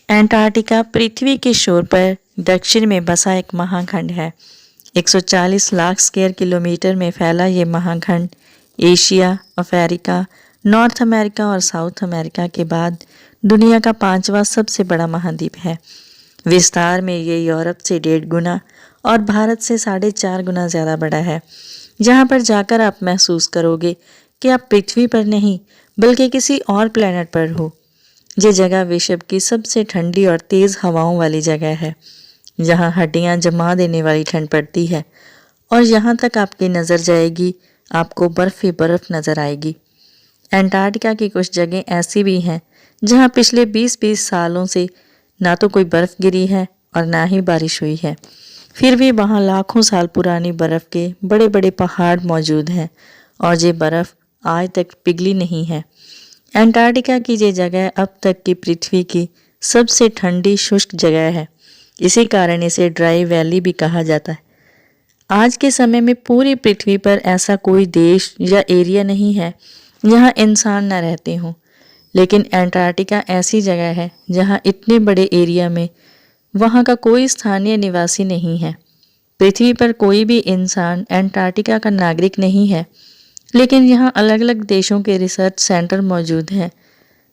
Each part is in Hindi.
एंटार्क्टिका पृथ्वी के छोर पर दक्षिण में बसा एक महाखंड है। 140 लाख स्क्वायर किलोमीटर में फैला ये महाखंड एशिया, अफ्रीका, नॉर्थ अमेरिका और साउथ अमेरिका के बाद दुनिया का 5वां सबसे बड़ा महाद्वीप है। विस्तार में ये यूरोप से 1.5 गुना और भारत से 4.5 गुना ज़्यादा बड़ा है। जहाँ पर जाकर आप महसूस करोगे कि आप पृथ्वी पर नहीं बल्कि किसी और प्लेनेट पर हो। ये जगह विश्व की सबसे ठंडी और तेज़ हवाओं वाली जगह है, जहाँ हड्डियाँ जमा देने वाली ठंड पड़ती है और यहाँ तक आपकी नज़र जाएगी आपको बर्फ़ ही बर्फ़ नज़र आएगी। एंटार्क्टिका की कुछ जगह ऐसी भी हैं जहाँ पिछले 20-20 सालों से ना तो कोई बर्फ़ गिरी है और ना ही बारिश हुई है, फिर भी वहाँ लाखों साल पुरानी बर्फ़ के बड़े बड़े पहाड़ मौजूद हैं और ये बर्फ़ आज तक पिघली नहीं है। एंटार्क्टिका की ये जगह अब तक की पृथ्वी की सबसे ठंडी शुष्क जगह है। इसी कारण इसे ड्राई वैली भी कहा जाता है। आज के समय में पूरी पृथ्वी पर ऐसा कोई देश या एरिया नहीं है जहाँ इंसान न रहते हों, लेकिन एंटार्क्टिका ऐसी जगह है जहाँ इतने बड़े एरिया में वहाँ का कोई स्थानीय निवासी नहीं है। पृथ्वी पर कोई भी इंसान एंटार्क्टिका का नागरिक नहीं है, लेकिन यहाँ अलग अलग देशों के रिसर्च सेंटर मौजूद हैं।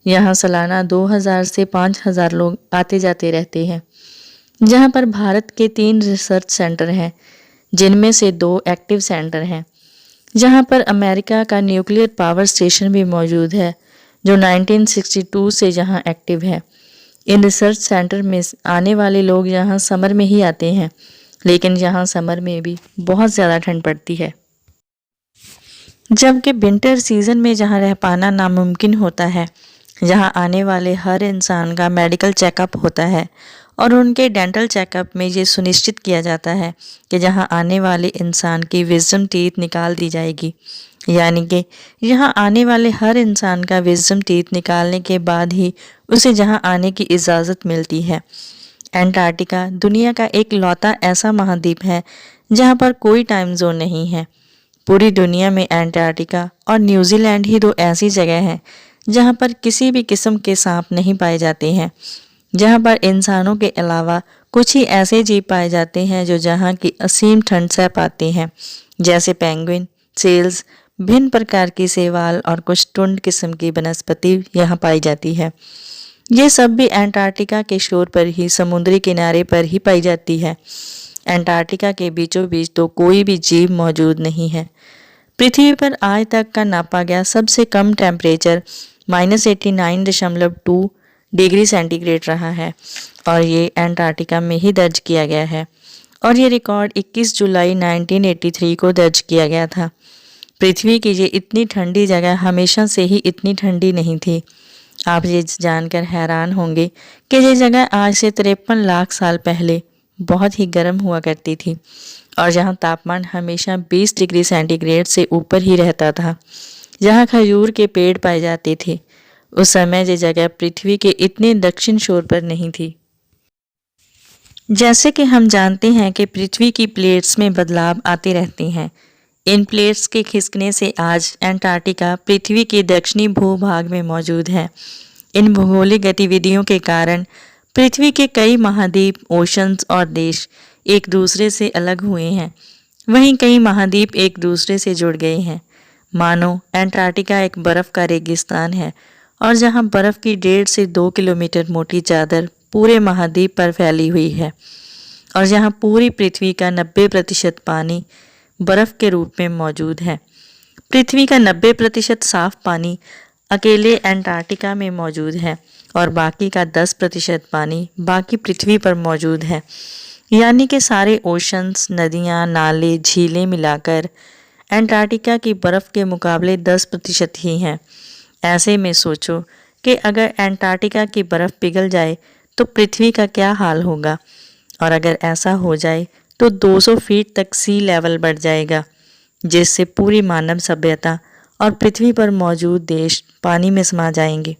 यहाँ सालाना 2000 से 5000 लोग आते जाते रहते हैं। जहाँ पर भारत के 3 रिसर्च सेंटर हैं, जिनमें से 2 एक्टिव सेंटर हैं। जहाँ पर अमेरिका का न्यूक्लियर पावर स्टेशन भी मौजूद है, जो 1962 से यहाँ एक्टिव है। इन रिसर्च सेंटर में आने वाले लोग यहाँ समर में ही आते हैं, लेकिन यहाँ समर में भी बहुत ज़्यादा ठंड पड़ती है, जबकि विंटर सीजन में जहाँ रह पाना नामुमकिन होता है। जहाँ आने वाले हर इंसान का मेडिकल चेकअप होता है और उनके डेंटल चेकअप में ये सुनिश्चित किया जाता है कि जहाँ आने वाले इंसान की विजडम टीथ निकाल दी जाएगी, यानी कि यहाँ आने वाले हर इंसान का विजडम टीथ निकालने के बाद ही उसे जहाँ आने की इजाज़त मिलती है। एंटार्क्टिका दुनिया का एक लौता ऐसा महाद्वीप है जहाँ पर कोई टाइम जोन नहीं है। पूरी दुनिया में एंटार्क्टिका और न्यूजीलैंड ही 2 ऐसी जगह हैं जहाँ पर किसी भी किस्म के सांप नहीं पाए जाते हैं, जहाँ पर इंसानों के अलावा कुछ ही ऐसे जीव पाए जाते हैं जो जहाँ की असीम ठंड सह पाते हैं, जैसे पेंगुइन, सेल्स, भिन्न प्रकार की शैवाल और कुछ टुंड किस्म की वनस्पति यहाँ पाई जाती है। ये सब भी एंटार्क्टिका के शोर पर ही, समुद्री किनारे पर ही पाई जाती है। एंटार्क्टिका के बीचों बीच तो कोई भी जीव मौजूद नहीं है। पृथ्वी पर आज तक का नापा गया सबसे कम टेम्परेचर -89.2 डिग्री सेंटीग्रेड रहा है और ये एंटार्क्टिका में ही दर्ज किया गया है और ये रिकॉर्ड 21 जुलाई 1983 को दर्ज किया गया था। पृथ्वी की ये इतनी ठंडी जगह हमेशा से ही इतनी ठंडी नहीं थी। आप ये जानकर हैरान होंगे कि ये जगह आज से 53 लाख साल पहले बहुत ही गर्म हुआ करती थी और जहाँ तापमान हमेशा 20 डिग्री सेंटीग्रेड से ऊपर ही रहता था, जहाँ खजूर के पेड़ पाए जाते थे। उस समय ये जगह पृथ्वी के इतने दक्षिण छोर पर नहीं थी। जैसे कि हम जानते हैं कि पृथ्वी की प्लेट्स में बदलाव आते रहते हैं। इन प्लेट्स के खिसकने से आज एंटार्क्टिका पृथ्वी के दक्षिणी भूभाग में मौजूद है। इन भूगोलिक गतिविधियों के कारण पृथ्वी के कई महाद्वीप, ओशंस और देश एक दूसरे से अलग हुए हैं। वहीं कई महाद्वीप एक दूसरे से जुड़ गए हैं। मानो एंटार्क्टिका एक बर्फ़ का रेगिस्तान है और जहां बर्फ़ की 1.5 से 2 किलोमीटर मोटी चादर पूरे महाद्वीप पर फैली हुई है और जहां पूरी पृथ्वी का 90% पानी बर्फ़ के रूप में मौजूद है। पृथ्वी का 90% साफ पानी अकेले एंटार्क्टिका में मौजूद है और बाकी का 10% पानी बाकी पृथ्वी पर मौजूद है, यानी कि सारे ओशंस, नदियाँ, नाले, झीलें मिलाकर एंटार्क्टिका की बर्फ़ के मुकाबले 10% ही हैं। ऐसे में सोचो कि अगर एंटार्क्टिका की बर्फ़ पिघल जाए तो पृथ्वी का क्या हाल होगा, और अगर ऐसा हो जाए तो 200 फीट तक सी लेवल बढ़ जाएगा, जिससे पूरी मानव सभ्यता और पृथ्वी पर मौजूद देश पानी में समा जाएंगे।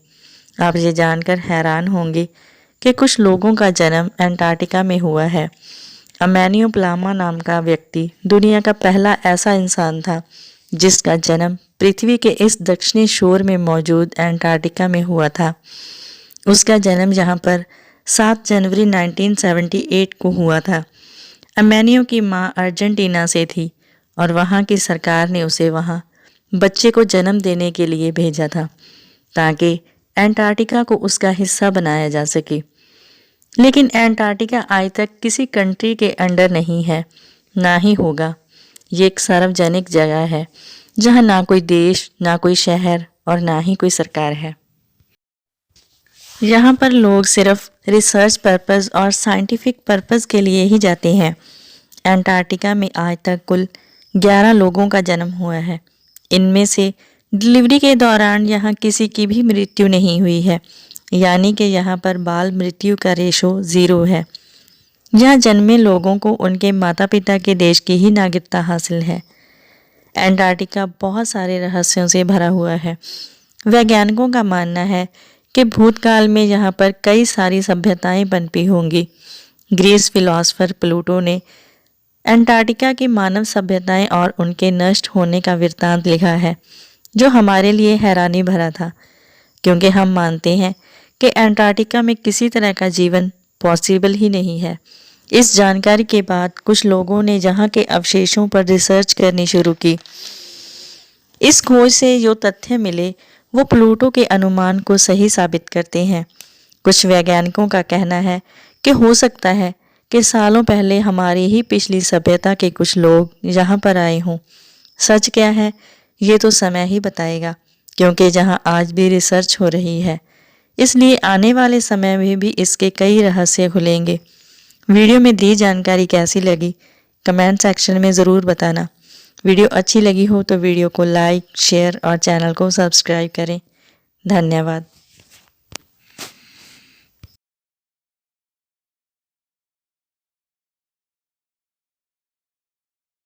आप ये जानकर हैरान होंगे कि कुछ लोगों का जन्म एंटार्क्टिका में हुआ है। अमेनियो प्लामा नाम का व्यक्ति दुनिया का पहला ऐसा इंसान था जिसका जन्म पृथ्वी के इस दक्षिणी छोर में मौजूद एंटार्क्टिका में हुआ था। उसका जन्म यहाँ पर 7 जनवरी 1978 को हुआ था। एमेनियो की मां अर्जेंटीना से थी और वहां की सरकार ने उसे वहां बच्चे को जन्म देने के लिए भेजा था ताकि एंटार्क्टिका को उसका हिस्सा बनाया जा सके। लेकिन एंटार्क्टिका आज तक किसी कंट्री के अंडर नहीं है, ना ही होगा। ये एक सार्वजनिक जगह है जहां ना कोई देश, ना कोई शहर और ना ही कोई सरकार है। यहाँ पर लोग सिर्फ रिसर्च पर्पस और साइंटिफिक पर्पस के लिए ही जाते हैं। एंटार्क्टिका में आज तक कुल 11 लोगों का जन्म हुआ है। इनमें से डिलीवरी के दौरान यहाँ किसी की भी मृत्यु नहीं हुई है, यानी कि यहाँ पर बाल मृत्यु का रेशो 0 है। यहाँ जन्मे लोगों को उनके माता पिता के देश की ही नागरिकता हासिल है। एंटार्क्टिका बहुत सारे रहस्यों से भरा हुआ है। वैज्ञानिकों का मानना है कि भूतकाल में यहाँ पर कई सारी सभ्यताएं पनपी होंगी। ग्रीस फिलोसफर प्लूटो ने एंटार्क्टिका की मानव सभ्यताएं और उनके नष्ट होने का वृत्तांत लिखा है, जो हमारे लिए हैरानी भरा था, क्योंकि हम मानते हैं कि एंटार्क्टिका में किसी तरह का जीवन पॉसिबल ही नहीं है। इस जानकारी के बाद कुछ लोगों ने यहाँ के अवशेषों पर रिसर्च करनी शुरू की। इस खोज से जो तथ्य मिले वो प्लूटो के अनुमान को सही साबित करते हैं। कुछ वैज्ञानिकों का कहना है कि हो सकता है कि सालों पहले हमारी ही पिछली सभ्यता के कुछ लोग यहाँ पर आए हों। सच क्या है ये तो समय ही बताएगा, क्योंकि जहाँ आज भी रिसर्च हो रही है, इसलिए आने वाले समय में भी इसके कई रहस्य खुलेंगे। वीडियो में दी जानकारी कैसी लगी कमेंट सेक्शन में ज़रूर बताना। वीडियो अच्छी लगी हो तो वीडियो को लाइक, शेयर और चैनल को सब्सक्राइब करें। धन्यवाद।